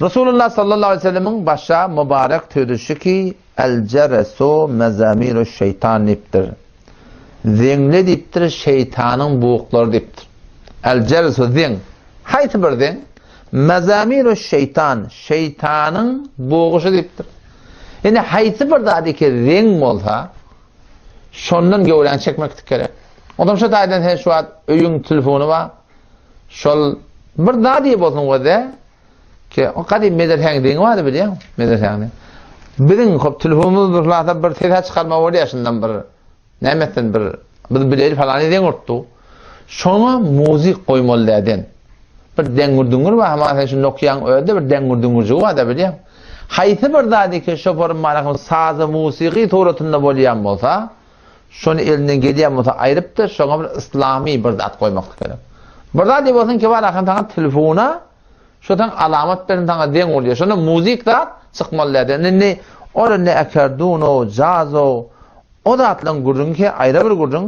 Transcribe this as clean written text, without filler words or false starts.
Resulullah sallallahu aleyhi ve sellem'in başa mübarek tüydüşü ki el ceresu mezamiru şeytan diptir. Zingle diptir, şeytanın buğukları diptir. El ceresu zing. Hayti bir zing. Mezamiru şeytan, şeytanın buğuşu diptir. Yani hayti bir dedi ki zing olsa, şondan gövlen çekmek gerek. Adam şu daydan şu an öyün telefonu var. Şol bir daha diye bolsun o da ki o kadar mederhang deyin var biliyor musun? Mederhang. Bizim kop telefonumuz durlarda bir tezat çıkarma var ya şundan bir nemetten bir bilir falan deyin ortu. Şona müzik koymalıydın. Bir dengurdungur var ama şu Nokia'nın öyle bir dengurdungurcu var da biliyor musun? Hayti bir daha diye ki şoförün malakın sazı musiki tuğratında bolayan olsa şunu elinden geliyen olsa ayırıp da şuna bir İslami bir zat koymak gerek. Burada diye bolsun ki var akın tane telefona şodan alamatların tane den oluyor. Şuna müzik da çıkmalıydın. Ne orada ne ekerduno, cazo o da atlan gurrun ki ayrı bir gurrun